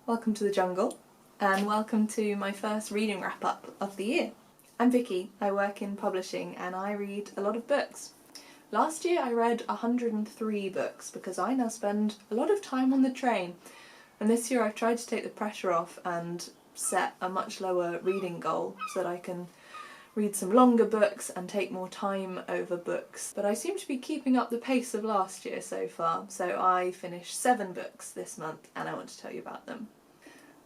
Welcome to the jungle, and welcome to my first reading wrap-up of the year. I'm Vicky, I work in publishing and I read a lot of books. Last year I read 103 books because I now spend a lot of time on the train, and this year I've tried to take the pressure off and set a much lower reading goal so that I can read some longer books and take more time over books. But I seem to be keeping up the pace of last year so far, so I finished 7 books this month and I want to tell you about them.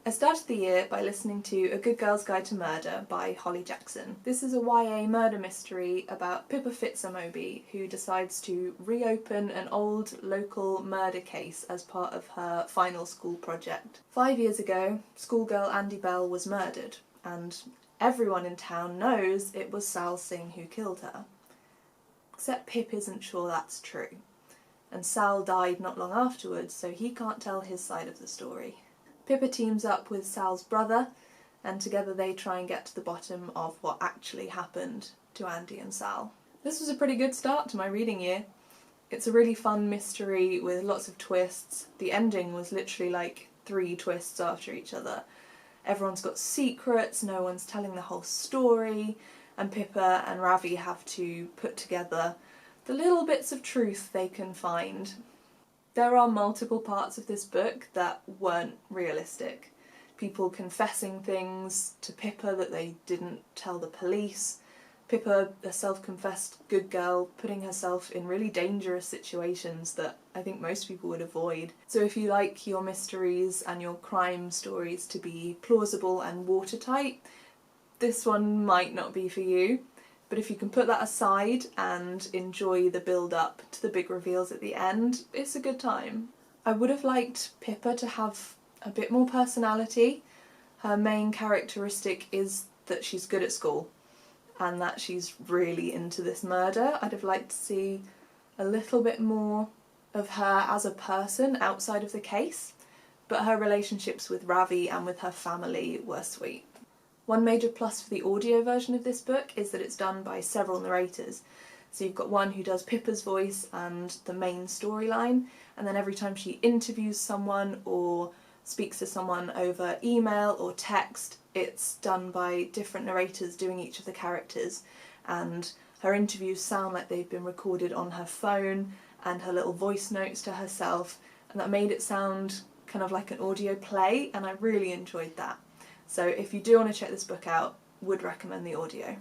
I started the year by listening to A Good Girl's Guide to Murder by Holly Jackson. This is a YA murder mystery about Pippa Fitzamoby, who decides to reopen an old local murder case as part of her final school project. 5 years ago, schoolgirl Andy Bell was murdered, and everyone in town knows it was Sal Singh who killed her. Except Pip isn't sure that's true, and Sal died not long afterwards, so he can't tell his side of the story. Pippa teams up with Sal's brother, and together they try and get to the bottom of what actually happened to Andy and Sal. This was a pretty good start to my reading year. It's a really fun mystery with lots of twists. The ending was literally like 3 twists after each other. Everyone's got secrets, no one's telling the whole story, and Pippa and Ravi have to put together the little bits of truth they can find. There are multiple parts of this book that weren't realistic. People confessing things to Pippa that they didn't tell the police. Pippa, a self-confessed good girl, putting herself in really dangerous situations that I think most people would avoid. So if you like your mysteries and your crime stories to be plausible and watertight, this one might not be for you. But if you can put that aside and enjoy the build-up to the big reveals at the end, it's a good time. I would have liked Pippa to have a bit more personality. Her main characteristic is that she's good at school and that she's really into this murder. I'd have liked to see a little bit more of her as a person outside of the case, but her relationships with Ravi and with her family were sweet. One major plus for the audio version of this book is that it's done by several narrators. So you've got one who does Pippa's voice and the main storyline, and then every time she interviews someone or speaks to someone over email or text, it's done by different narrators doing each of the characters, and her interviews sound like they've been recorded on her phone and her little voice notes to herself, and that made it sound kind of like an audio play, and I really enjoyed that. So if you do want to check this book out, would recommend the audio.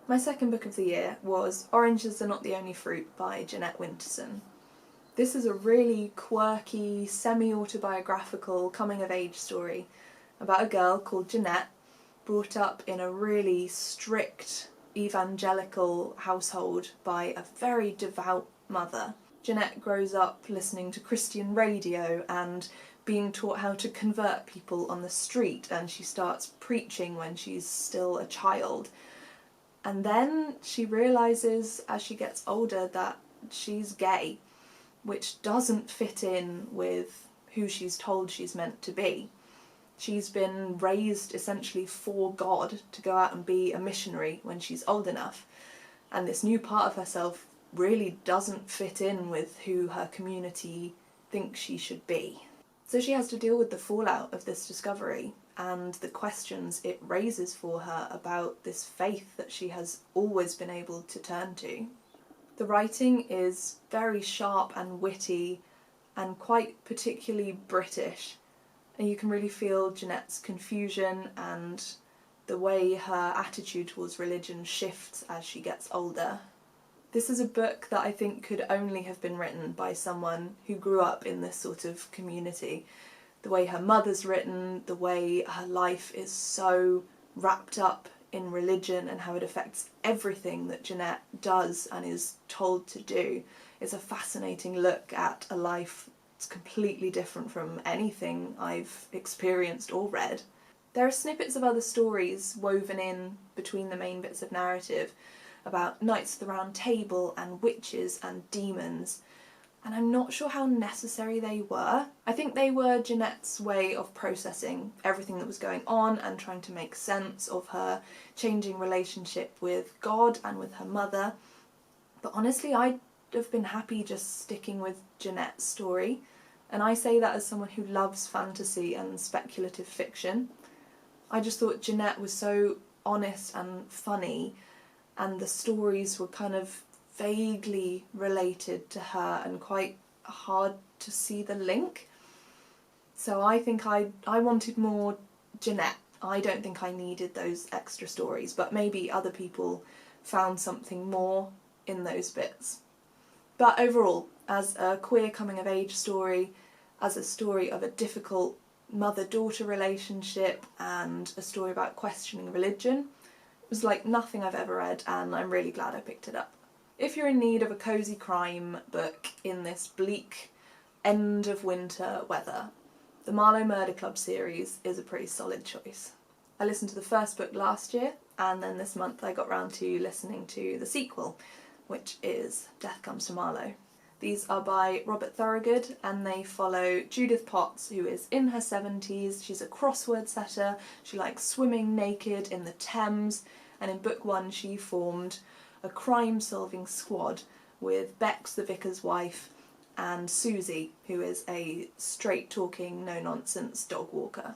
My second book of the year was Oranges Are Not the Only Fruit by Jeanette Winterson. This is a really quirky, semi-autobiographical coming-of-age story about a girl called Jeanette, brought up in a really strict evangelical household by a very devout mother. Jeanette grows up listening to Christian radio and being taught how to convert people on the street, and she starts preaching when she's still a child. And then she realises as she gets older that she's gay, which doesn't fit in with who she's told she's meant to be. She's been raised essentially for God to go out and be a missionary when she's old enough, and this new part of herself really doesn't fit in with who her community thinks she should be. So she has to deal with the fallout of this discovery and the questions it raises for her about this faith that she has always been able to turn to. The writing is very sharp and witty and quite particularly British, and you can really feel Jeanette's confusion and the way her attitude towards religion shifts as she gets older. This is a book that I think could only have been written by someone who grew up in this sort of community. The way her mother's written, the way her life is so wrapped up in religion and how it affects everything that Jeanette does and is told to do, is a fascinating look at a life that's completely different from anything I've experienced or read. There are snippets of other stories woven in between the main bits of narrative, about Knights of the Round Table and witches and demons, and I'm not sure how necessary they were. I think they were Jeanette's way of processing everything that was going on and trying to make sense of her changing relationship with God and with her mother. But honestly, I'd have been happy just sticking with Jeanette's story And I say that as someone who loves fantasy and speculative fiction. I just thought Jeanette was so honest and funny, and the stories were kind of vaguely related to her and quite hard to see the link. So I think I wanted more Jeanette. I don't think I needed those extra stories, but maybe other people found something more in those bits. But overall, as a queer coming-of-age story, as a story of a difficult mother-daughter relationship and a story about questioning religion, it was like nothing I've ever read, and I'm really glad I picked it up. If you're in need of a cosy crime book in this bleak end of winter weather, the Marlow Murder Club series is a pretty solid choice. I listened to the first book last year, and then this month I got round to listening to the sequel, which is Death Comes to Marlow. These are by Robert Thorogood, and they follow Judith Potts, who is in her 70s. She's a crossword setter, she likes swimming naked in the Thames, and in book 1 she formed a crime-solving squad with Bex, the vicar's wife, and Susie, who is a straight-talking, no-nonsense dog walker.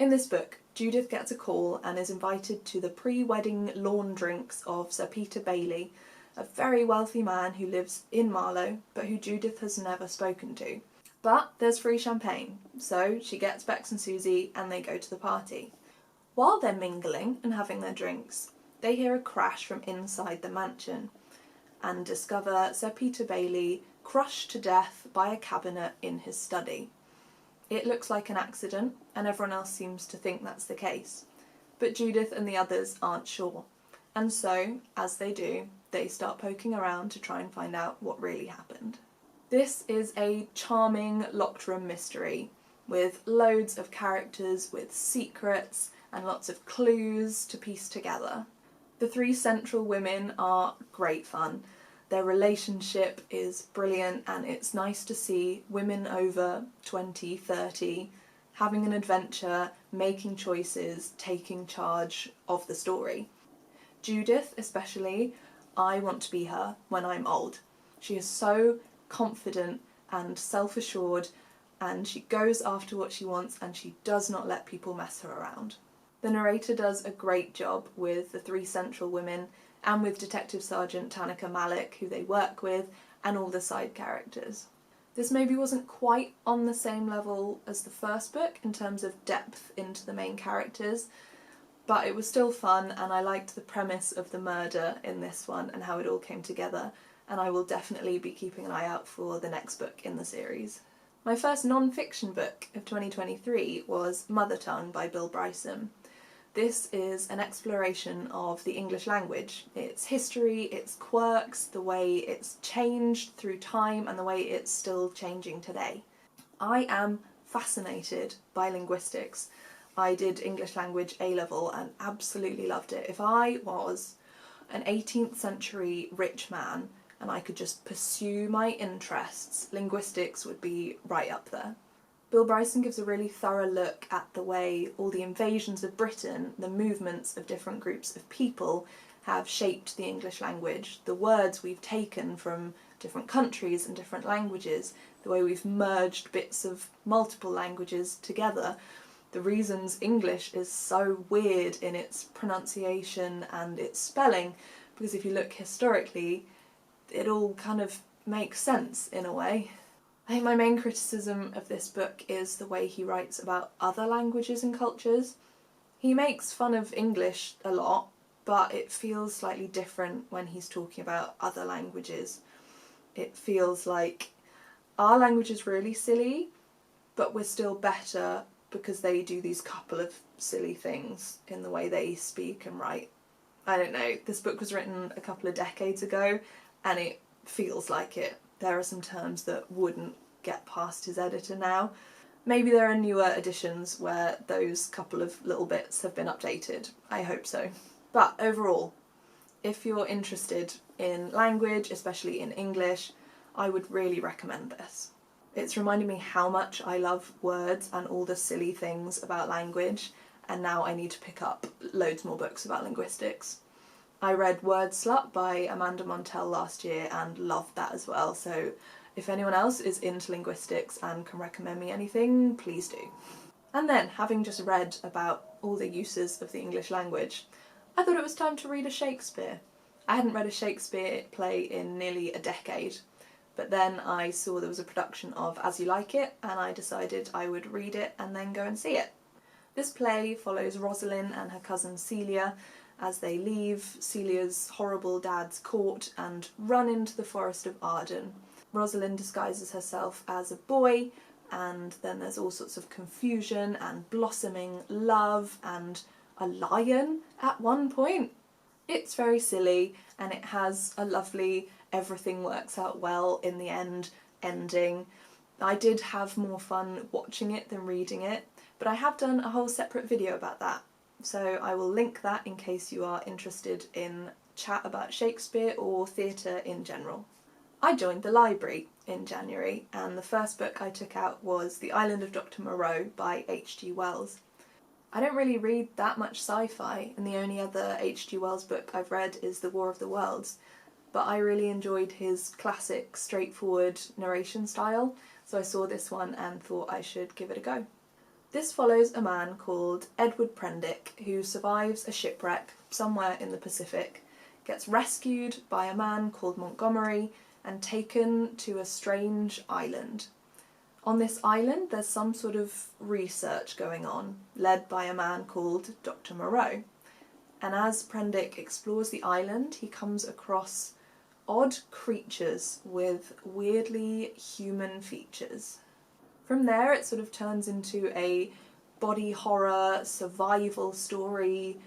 In this book, Judith gets a call and is invited to the pre-wedding lawn drinks of Sir Peter Bailey, a very wealthy man who lives in Marlow, but who Judith has never spoken to. But there's free champagne, so she gets Bex and Susie and they go to the party. While they're mingling and having their drinks, they hear a crash from inside the mansion and discover Sir Peter Bailey crushed to death by a cabinet in his study. It looks like an accident, and everyone else seems to think that's the case. But Judith and the others aren't sure, and so, as they do, they start poking around to try and find out what really happened. This is a charming locked room mystery, with loads of characters with secrets and lots of clues to piece together. The 3 central women are great fun. Their relationship is brilliant, and it's nice to see women over 20, 30 having an adventure, making choices, taking charge of the story. Judith especially, I want to be her when I'm old. She is so confident and self-assured, and she goes after what she wants, and she does not let people mess her around. The narrator does a great job with the 3 central women and with Detective Sergeant Tanika Malik, who they work with, and all the side characters. This maybe wasn't quite on the same level as the first book in terms of depth into the main characters, but it was still fun, and I liked the premise of the murder in this one and how it all came together, and I will definitely be keeping an eye out for the next book in the series. My first non-fiction book of 2023 was Mother Tongue by Bill Bryson. This is an exploration of the English language, its history, its quirks, the way it's changed through time and the way it's still changing today. I am fascinated by linguistics. I did English language A-level and absolutely loved it. If I was an 18th century rich man and I could just pursue my interests, linguistics would be right up there. Bill Bryson gives a really thorough look at the way all the invasions of Britain, the movements of different groups of people, have shaped the English language, the words we've taken from different countries and different languages, the way we've merged bits of multiple languages together, the reasons English is so weird in its pronunciation and its spelling, because if you look historically, it all kind of makes sense in a way. I think my main criticism of this book is the way he writes about other languages and cultures. He makes fun of English a lot, but it feels slightly different when he's talking about other languages. It feels like our language is really silly, but we're still better because they do these couple of silly things in the way they speak and write. I don't know, this book was written a couple of decades ago and it feels like it. There are some terms that wouldn't get past his editor now. Maybe there are newer editions where those couple of little bits have been updated. I hope so. But overall, if you're interested in language, especially in English, I would really recommend this. It's reminded me how much I love words and all the silly things about language, and now I need to pick up loads more books about linguistics. I read Word Slut by Amanda Montell last year and loved that as well, so If anyone else is into linguistics and can recommend me anything, please do. And then, having just read about all the uses of the English language, I thought it was time to read a Shakespeare. I hadn't read a Shakespeare play in nearly a decade, but then I saw there was a production of As You Like It, and I decided I would read it and then go and see it. This play follows Rosalind and her cousin Celia as they leave Celia's horrible dad's court and run into the Forest of Arden. Rosalind disguises herself as a boy, and then there's all sorts of confusion and blossoming love and a lion at one point. It's very silly, and it has a lovely everything works out well in the end ending. I did have more fun watching it than reading it, but I have done a whole separate video about that, so I will link that in case you are interested in chat about Shakespeare or theatre in general. I joined the library in January, and the first book I took out was The Island of Dr. Moreau by H.G. Wells. I don't really read that much sci-fi, and the only other H.G. Wells book I've read is The War of the Worlds, but I really enjoyed his classic, straightforward narration style, so I saw this one and thought I should give it a go. This follows a man called Edward Prendick who survives a shipwreck somewhere in the Pacific, gets rescued by a man called Montgomery, and taken to a strange island. On this island there's some sort of research going on, led by a man called Dr. Moreau. And as Prendick explores the island, he comes across odd creatures with weirdly human features. From there it sort of turns into a body horror, survival story,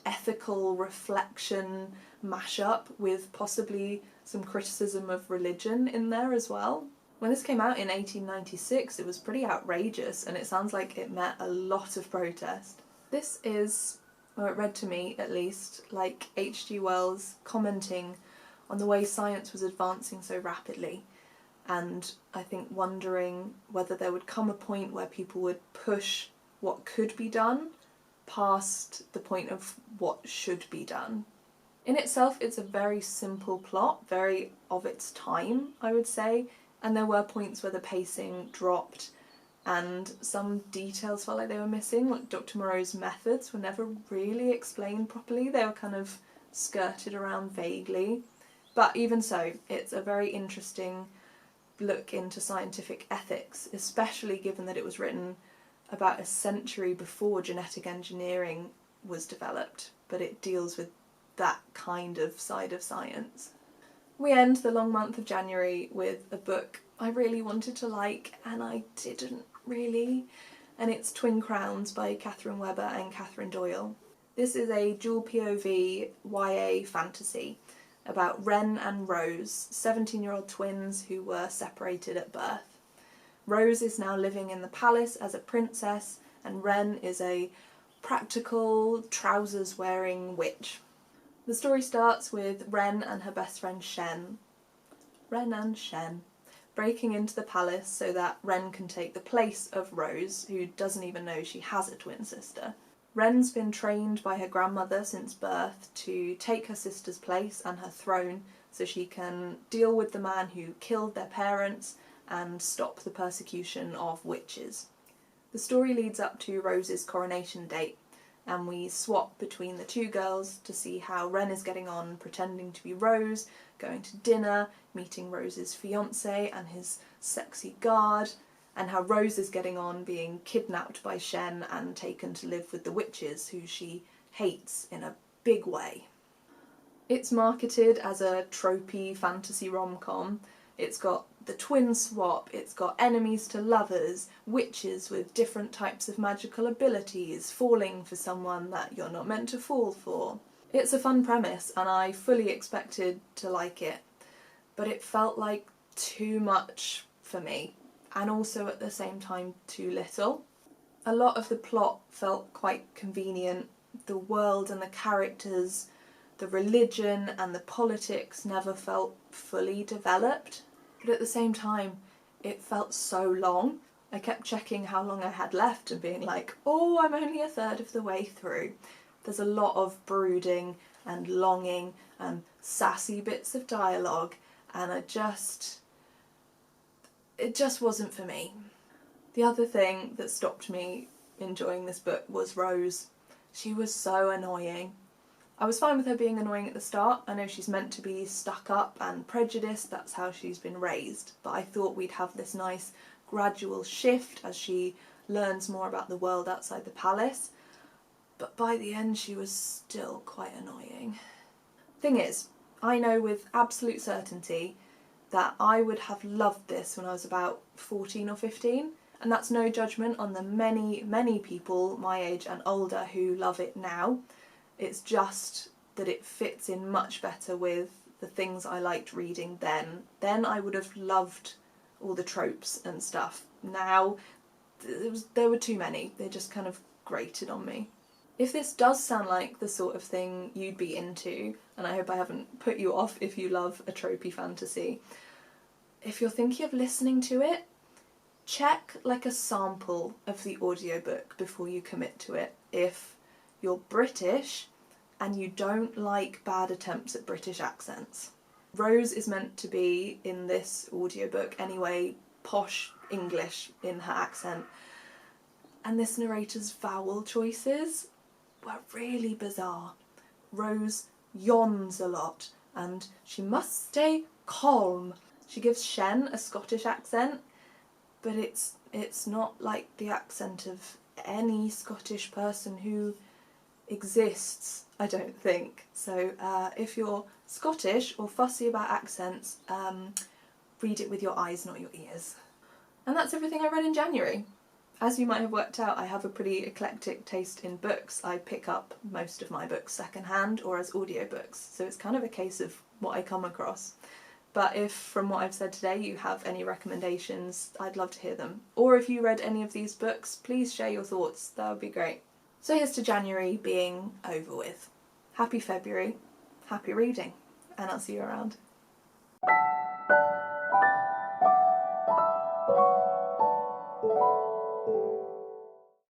ethical reflection mashup with possibly some criticism of religion in there as well. When this came out in 1896 it was pretty outrageous, and it sounds like it met a lot of protest. This is, or it read to me at least, like H.G. Wells commenting on the way science was advancing so rapidly, and I think wondering whether there would come a point where people would push what could be done past the point of what should be done. In itself it's a very simple plot, very of its time I would say, and there were points where the pacing dropped and some details felt like they were missing, like Dr. Moreau's methods were never really explained properly, they were kind of skirted around vaguely. But even so, it's a very interesting look into scientific ethics, especially given that it was written about a century before genetic engineering was developed, but it deals with that kind of side of science. We end the long month of January with a book I really wanted to like and I didn't really, and it's Twin Crowns by Catherine Webber and Catherine Doyle. This is a dual POV YA fantasy about Wren and Rose, 17-year-old twins who were separated at birth. Rose is now living in the palace as a princess, and Wren is a practical, trousers-wearing witch. The story starts with Wren and her best friend Shen. Wren and Shen breaking into the palace so that Wren can take the place of Rose, who doesn't even know she has a twin sister. Wren's been trained by her grandmother since birth to take her sister's place and her throne so she can deal with the man who killed their parents and stop the persecution of witches. The story leads up to Rose's coronation date, and we swap between the two girls to see how Wren is getting on pretending to be Rose, going to dinner, meeting Rose's fiancé and his sexy guard, and how Rose is getting on being kidnapped by Shen and taken to live with the witches, who she hates in a big way. It's marketed as a tropey fantasy rom-com. It's got the twin swap, it's got enemies to lovers, witches with different types of magical abilities, falling for someone that you're not meant to fall for. It's a fun premise and I fully expected to like it, but it felt like too much for me, and also at the same time too little. A lot of the plot felt quite convenient. The world and the characters, the religion and the politics never felt fully developed. But at the same time, it felt so long. I kept checking how long I had left and being like, oh, I'm only a third of the way through. There's a lot of brooding and longing and sassy bits of dialogue, and it just wasn't for me. The other thing that stopped me enjoying this book was Rose. She was so annoying. I was fine with her being annoying at the start. I know she's meant to be stuck up and prejudiced, that's how she's been raised, but I thought we'd have this nice gradual shift as she learns more about the world outside the palace, but by the end she was still quite annoying. Thing is, I know with absolute certainty that I would have loved this when I was about 14 or 15, and that's no judgment on the many, many people my age and older who love it now. It's just that it fits in much better with the things I liked reading then. Then I would have loved all the tropes and stuff. Now, there were too many. They just kind of grated on me. If this does sound like the sort of thing you'd be into, and I hope I haven't put you off if you love a tropey fantasy, if you're thinking of listening to it, check like a sample of the audiobook before you commit to it. If you're British and you don't like bad attempts at British accents. Rose is meant to be, in this audiobook anyway, posh English in her accent, and this narrator's vowel choices were really bizarre. Rose yawns a lot, and she must stay calm. She gives Shen a Scottish accent, but it's not like the accent of any Scottish person who exists, I don't think. So if you're Scottish or fussy about accents, read it with your eyes, not your ears. And that's everything I read in January. As you might have worked out, I have a pretty eclectic taste in books. I pick up most of my books secondhand or as audiobooks, so it's kind of a case of what I come across. But if, from what I've said today, you have any recommendations, I'd love to hear them. Or if you read any of these books, please share your thoughts, that would be great. So here's to January being over with. Happy February, happy reading, and I'll see you around.